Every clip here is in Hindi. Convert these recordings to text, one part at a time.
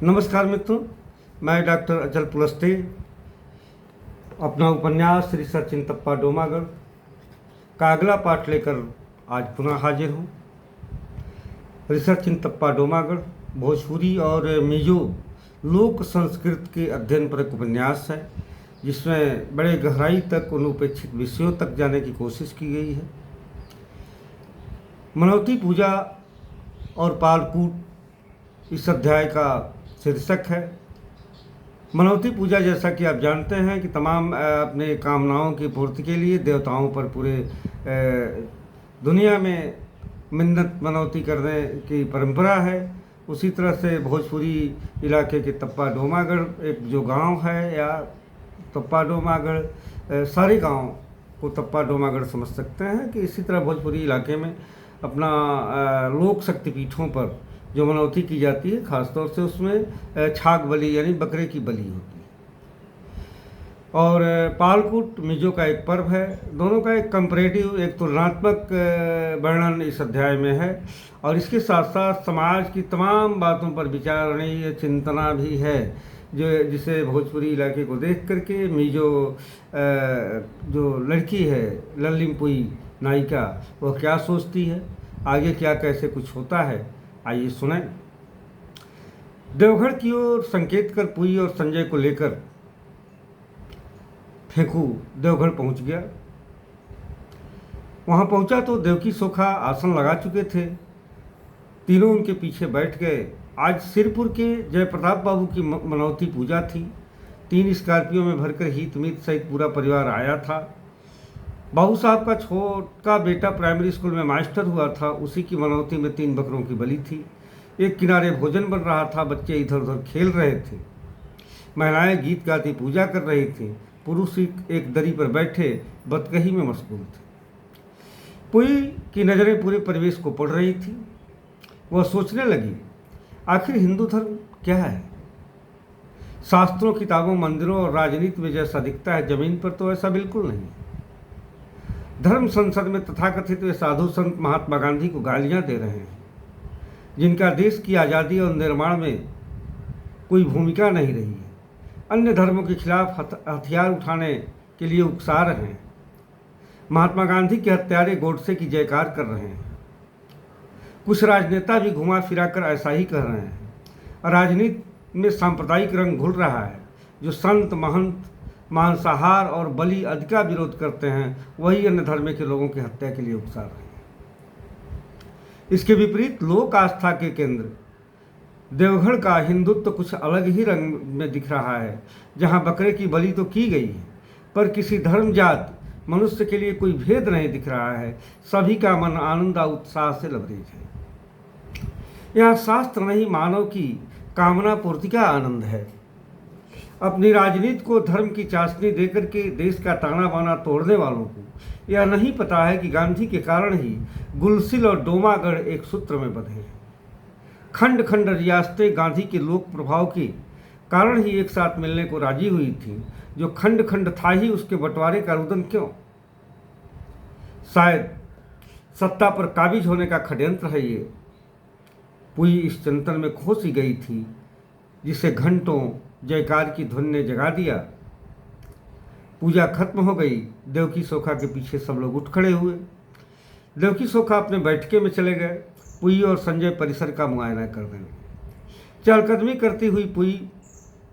नमस्कार मित्रों, मैं डॉक्टर अचल पुलस्ते अपना उपन्यास रिसर्च इन तप्पा डोमागढ़ का अगला पाठ लेकर आज पुनः हाजिर हूँ। रिसर्च इन तप्पा डोमागढ़ भोजपुरी और मिजो लोक संस्कृत के अध्ययन पर एक उपन्यास है, जिसमें बड़े गहराई तक उन उपेक्षित विषयों तक जाने की कोशिश की गई है। मनौती पूजा और पालकूट इस अध्याय का शीर्षक है। मनौती पूजा, जैसा कि आप जानते हैं, कि तमाम अपने कामनाओं की पूर्ति के लिए देवताओं पर पूरे दुनिया में मिन्नत मनौती करने की परंपरा है। उसी तरह से भोजपुरी इलाके के तप्पा डोमागढ़ एक जो गांव है, या तप्पा डोमागढ़ सारे गांव को तप्पा डोमागढ़ समझ सकते हैं, कि इसी तरह भोजपुरी इलाके में अपना लोक शक्तिपीठों पर जो मनौती की जाती है, ख़ासतौर से उसमें छाग बलि यानी बकरे की बलि होती है। और पालकूट मिजो का एक पर्व है। दोनों का एक कंपैरेटिव, एक तुलनात्मक वर्णन इस अध्याय में है, और इसके साथ साथ समाज की तमाम बातों पर विचारणीय चिंतना भी है, जो जिसे भोजपुरी इलाके को देख करके मिजो जो लड़की है, लल्लिमपुई नायिका, वह क्या सोचती है, आगे क्या कैसे कुछ होता है, आइए सुनें। देवघर की ओर संकेत कर पुई और संजय को लेकर फेंकू देवघर पहुंच गया। वहां पहुंचा तो देवकी सोखा आसन लगा चुके थे। तीनों उनके पीछे बैठ गए। आज सिरपुर के जयप्रताप बाबू की मनौती पूजा थी। 3 स्कॉर्पियो में भरकर हित मित सहित पूरा परिवार आया था। बाबू साहब का छोटा बेटा प्राइमरी स्कूल में मास्टर हुआ था। उसी की मनौती में 3 बकरों की बलि थी। एक किनारे भोजन बन रहा था, बच्चे इधर उधर खेल रहे थे, महिलाएं गीत गाती पूजा कर रही थीं, पुरुष एक दरी पर बैठे बतकही में मशगूल थे। पुई की नज़रें पूरे परिवेश को पड़ रही थी। वह सोचने लगी, आखिर हिंदू धर्म क्या है? शास्त्रों, किताबों, मंदिरों और राजनीति में जैसा दिखता है, जमीन पर तो ऐसा बिल्कुल नहीं। धर्म संसद में तथाकथित वे साधु संत महात्मा गांधी को गालियां दे रहे हैं, जिनका देश की आज़ादी और निर्माण में कोई भूमिका नहीं रही है। अन्य धर्मों के खिलाफ हथियार उठाने के लिए उकसा रहे हैं। महात्मा गांधी के हत्यारे गोडसे की जयकार कर रहे हैं। कुछ राजनेता भी घुमा फिरा कर ऐसा ही कह रहे हैं। राजनीति में सांप्रदायिक रंग घुल रहा है। जो संत महंत मांसाहार और बलि आदि का विरोध करते हैं, वही अन्य धर्म के लोगों की हत्या के लिए उकसा रहे हैं। इसके विपरीत लोक आस्था के केंद्र देवगढ़ का हिंदुत्व कुछ अलग ही रंग में दिख रहा है, जहां बकरे की बलि तो की गई है, पर किसी धर्म जात मनुष्य के लिए कोई भेद नहीं दिख रहा है। सभी का मन आनंद और उत्साह से लबरेज है। यहाँ शास्त्र नहीं, मानव की कामना पूर्ति का आनंद है। अपनी राजनीति को धर्म की चाशनी देकर के देश का ताना बाना तोड़ने वालों को यह नहीं पता है कि गांधी के कारण ही गुलसिल और डोमागढ़ एक सूत्र में बंधे हैं। खंड खंड रियासतें गांधी के लोक प्रभाव के कारण ही एक साथ मिलने को राजी हुई थी। जो खंड खंड था ही, उसके बंटवारे का रुदन क्यों? शायद सत्ता पर काबिज होने का षड्यंत्र है ये। पुई इस चिंतन में खो सी गई थी, जिसे घंटों जयकार की धुन ने जगा दिया। पूजा खत्म हो गई। देवकी सोखा के पीछे सब लोग उठ खड़े हुए। देवकी सोखा अपने बैठके में चले गए। पुई और संजय परिसर का मुआयना कर देंगे। चहलकदमी करती हुई पुई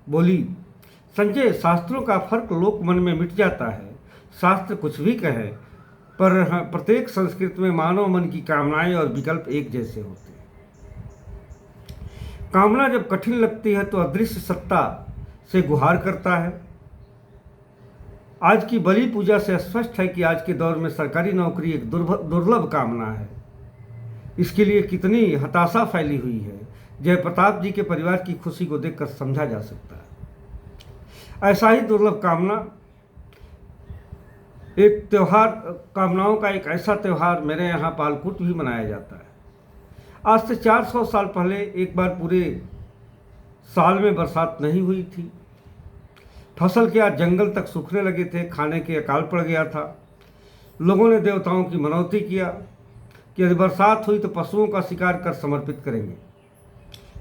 बोली, संजय, शास्त्रों का फर्क लोक मन में मिट जाता है। शास्त्र कुछ भी कहे, पर प्रत्येक संस्कृति में मानव मन की कामनाएं और विकल्प एक जैसे होते हैं। कामना जब कठिन लगती है तो अदृश्य सत्ता से गुहार करता है। आज की बलि पूजा से स्पष्ट है कि आज के दौर में सरकारी नौकरी एक दुर्लभ कामना है। इसके लिए कितनी हताशा फैली हुई है, जयप्रताप जी के परिवार की खुशी को देखकर समझा जा सकता है। ऐसा ही दुर्लभ कामना एक त्यौहार, कामनाओं का एक ऐसा त्यौहार मेरे यहाँ पालकूट भी मनाया जाता है। आज से 400 साल पहले एक बार पूरे साल में बरसात नहीं हुई थी। फसल के आज जंगल तक सूखने लगे थे। खाने के अकाल पड़ गया था। लोगों ने देवताओं की मनौती किया कि यदि बरसात हुई तो पशुओं का शिकार कर समर्पित करेंगे।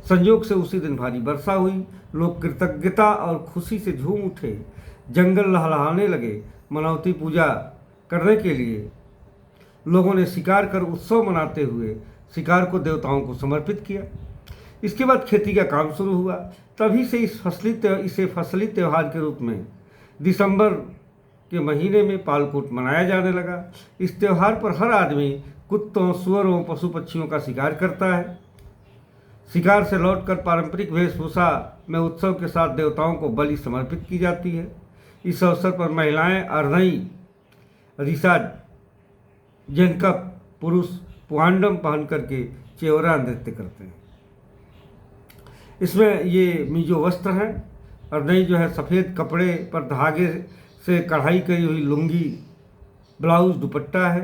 संयोग से उसी दिन भारी वर्षा हुई। लोग कृतज्ञता और खुशी से झूम उठे। जंगल लहलहाने लगे। मनौती पूजा करने के लिए लोगों ने शिकार कर उत्सव मनाते हुए शिकार को देवताओं को समर्पित किया। इसके बाद खेती का काम शुरू हुआ। तभी से इसे फसली त्यौहार के रूप में दिसंबर के महीने में पालकूट मनाया जाने लगा। इस त्यौहार पर हर आदमी कुत्तों, सुअरों, पशु पक्षियों का शिकार करता है। शिकार से लौटकर पारंपरिक वेशभूषा में उत्सव के साथ देवताओं को बलि समर्पित की जाती है। इस अवसर पर महिलाएं अरनई, रिसा, जनकप, पुरुष पुआंडम पहन करके चेवरा नृत्य करते हैं। इसमें ये मिजो वस्त्र हैं। अरनई जो है सफ़ेद कपड़े पर धागे से कढ़ाई करी हुई लुंगी, ब्लाउज, दुपट्टा है।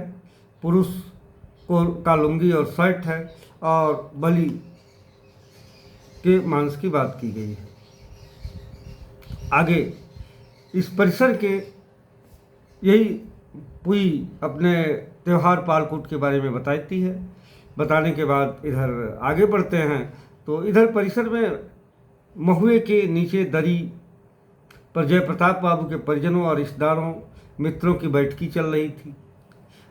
पुरुष का लुंगी और शर्ट है। और बलि के मांस की बात की गई है। आगे इस परिसर के यही पूरी अपने त्यौहार पालकूट के बारे में बताती है। बताने के बाद इधर आगे बढ़ते हैं तो इधर परिसर में महुए के नीचे दरी पर जयप्रताप बाबू के परिजनों और रिश्तेदारों, मित्रों की बैठकी चल रही थी।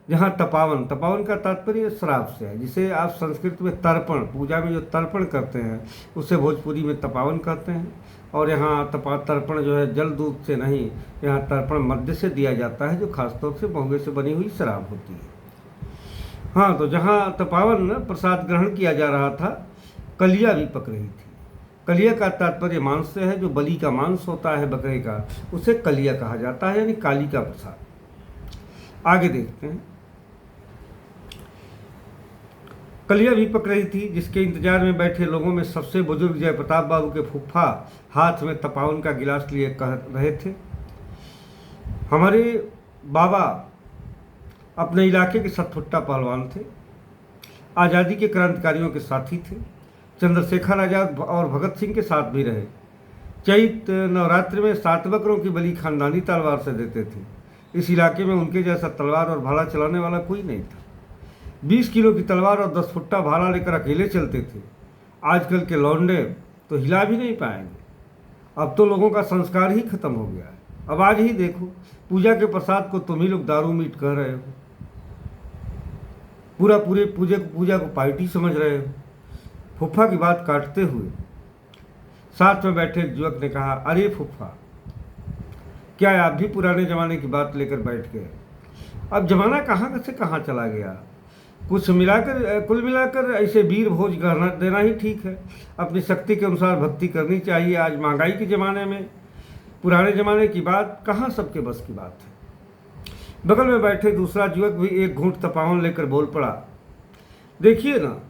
जहाँ तपावन का तात्पर्य श्राप से है, जिसे आप संस्कृत में तर्पण, पूजा में जो तर्पण करते हैं उसे भोजपुरी में तपावन कहते हैं। और यहाँ तर्पण जो है जल दूध से नहीं, यहाँ तर्पण मध्य से दिया जाता है, जो खासतौर से महुए से बनी हुई शराब होती है। हाँ, तो जहाँ तपावन प्रसाद ग्रहण किया जा रहा था, कलिया भी पक रही थी। कलिया का तात्पर्य मांस से है। जो बलि का मांस होता है बकरे का, उसे कलिया कहा जाता है, यानी काली का प्रसाद। आगे देखते हैं। कलिया भी पक रही थी, जिसके इंतजार में बैठे लोगों में सबसे बुजुर्ग जयप्रताप बाबू के फूफा हाथ में तपावन का गिलास लिए कह रहे थे, हमारे बाबा अपने इलाके के सतपुट्टा पहलवान थे। आज़ादी के क्रांतिकारियों के साथी थे। चंद्रशेखर आज़ाद और भगत सिंह के साथ भी रहे। चैत नवरात्रि में 7 बकरों की बलि खानदानी तलवार से देते थे। इस इलाके में उनके जैसा तलवार और भाला चलाने वाला कोई नहीं था। 20 किलो की तलवार और 10 फुट्टा भाला लेकर अकेले चलते थे। आजकल के लौंडे तो हिला भी नहीं पाएंगे। अब तो लोगों का संस्कार ही खत्म हो गया है। अब आज ही देखो, पूजा के प्रसाद को तुम ही लोग दारू मीट कह रहे हो। पूरे पूजा को पार्टी समझ रहे हो। फूफा की बात काटते हुए साथ में बैठे एक युवक ने कहा, अरे फूफा, क्या आप भी पुराने ज़माने की बात लेकर बैठ गए? अब जमाना कहाँ से कहाँ चला गया। कुल मिलाकर ऐसे वीर भोज देना ही ठीक है। अपनी शक्ति के अनुसार भक्ति करनी चाहिए। आज महंगाई के ज़माने में पुराने ज़माने की बात कहाँ सबके बस की बात है। बगल में बैठे दूसरा युवक भी एक घूंट तपावन लेकर बोल पड़ा, देखिए ना,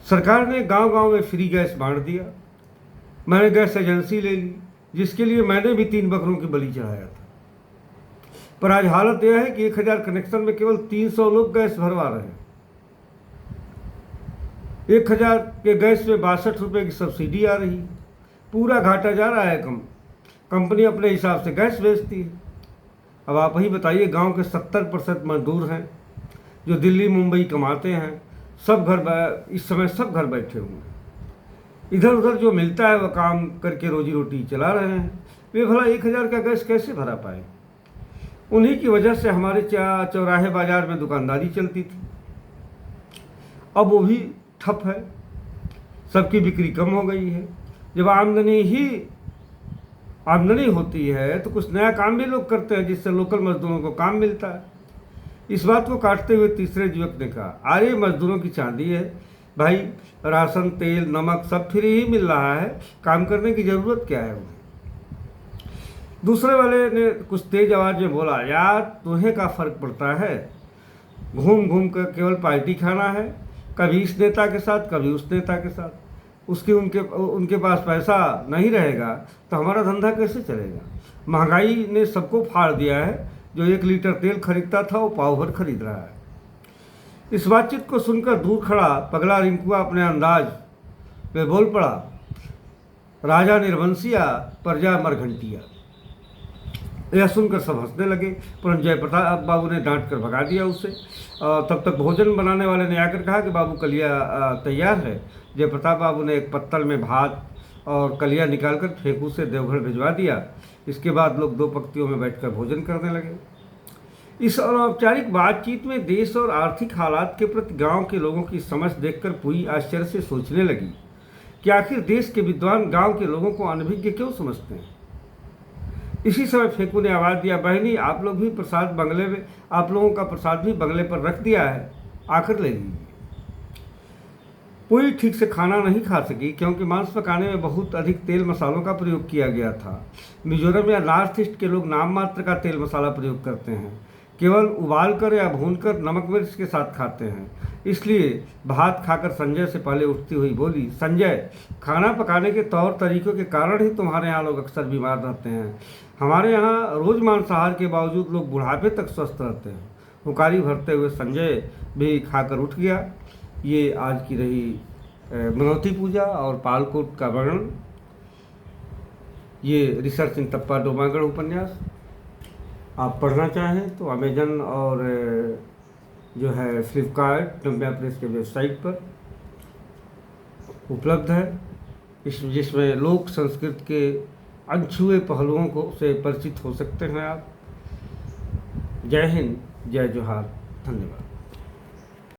सरकार ने गांव-गांव में फ्री गैस बांट दिया। मैंने गैस एजेंसी ले ली, जिसके लिए मैंने भी 3 बकरों की बलि चढ़ाया था। पर आज हालत यह है कि 1000 कनेक्शन में केवल 300 लोग गैस भरवा रहे हैं। 1000 के गैस में 62 रुपये की सब्सिडी आ रही है। पूरा घाटा जा रहा है। कंपनी अपने हिसाब से गैस बेचती है। अब आप ही बताइए, गांव के 70% मजदूर हैं जो दिल्ली मुंबई कमाते हैं। इस समय सब घर बैठे हुए हैं। इधर उधर जो मिलता है वह काम करके रोजी रोटी चला रहे हैं। वे भला 1000 का गैस कैसे भरा पाए? उन्हीं की वजह से हमारे चौराहे बाजार में दुकानदारी चलती थी, अब वो भी ठप है। सबकी बिक्री कम हो गई है। जब आमदनी होती है तो कुछ नया काम भी लोग करते हैं, जिससे लोकल मजदूरों को काम मिलता है। इस बात को काटते हुए तीसरे युवक ने कहा, अरे मजदूरों की चांदी है भाई, राशन, तेल, नमक सब फ्री ही मिल रहा है, काम करने की ज़रूरत क्या है उन्हें। दूसरे वाले ने कुछ तेज आवाज़ में बोला, यार तुम्हें क्या फ़र्क पड़ता है, घूम घूम कर केवल पार्टी खाना है, कभी इस नेता के साथ कभी उस नेता के साथ। उनके पास पैसा नहीं रहेगा तो हमारा धंधा कैसे चलेगा। महंगाई ने सबको फाड़ दिया है। जो 1 लीटर तेल खरीदता था वो पाव भर खरीद रहा है। इस बातचीत को सुनकर दूर खड़ा पगला रिंकुआ अपने अंदाज में बोल पड़ा, राजा निर्वंशिया प्रजा मरघंटिया। यह सुनकर सब हंसने लगे, परंतु जयप्रताप बाबू ने डांट कर भगा दिया उसे। तब तक भोजन बनाने वाले ने आकर कहा कि बाबू कलिया तैयार है। जयप्रताप बाबू ने एक पत्तल में भात और कलिया निकालकर फेंकू से देवघर भिजवा दिया। इसके बाद लोग दो पंक्तियों में बैठकर भोजन करने लगे। इस अनौपचारिक बातचीत में देश और आर्थिक हालात के प्रति गांव के लोगों की समझ देखकर पूरी आश्चर्य से सोचने लगी कि आखिर देश के विद्वान गांव के लोगों को अनभिज्ञ क्यों समझते हैं। इसी समय फेंकू ने आवाज़ दिया, बहनी आप लोग भी प्रसाद बंगले में, आप लोगों का प्रसाद भी बंगले पर रख दिया है, आकर ले लीजिए। पूरी ठीक से खाना नहीं खा सकी क्योंकि मांस पकाने में बहुत अधिक तेल मसालों का प्रयोग किया गया था। मिजोरम या नॉर्थ ईस्ट के लोग नाम मात्र का तेल मसाला प्रयोग करते हैं, केवल उबालकर या भूनकर नमक मिर्च के साथ खाते हैं। इसलिए भात खाकर संजय से पहले उठती हुई बोली, संजय, खाना पकाने के तौर तरीकों के कारण ही तुम्हारे यहाँ लोग अक्सर बीमार रहते हैं। हमारे यहाँ रोज मांसाहार के बावजूद लोग बुढ़ापे तक स्वस्थ रहते हैं। हुंकारी भरते हुए संजय भी खाकर उठ गया। ये आज की रही मनौती पूजा और पालकोट का वर्णन। ये रिसर्च इन तप्पा डोमागढ़ उपन्यास आप पढ़ना चाहें तो अमेजन और जो है फ्लिपकार्ट टम्बिया प्रेस के वेबसाइट पर उपलब्ध है। जिसमें लोक संस्कृत के अनछुए पहलुओं को से परिचित हो सकते हैं आप। जय हिंद, जय जोहार, धन्यवाद।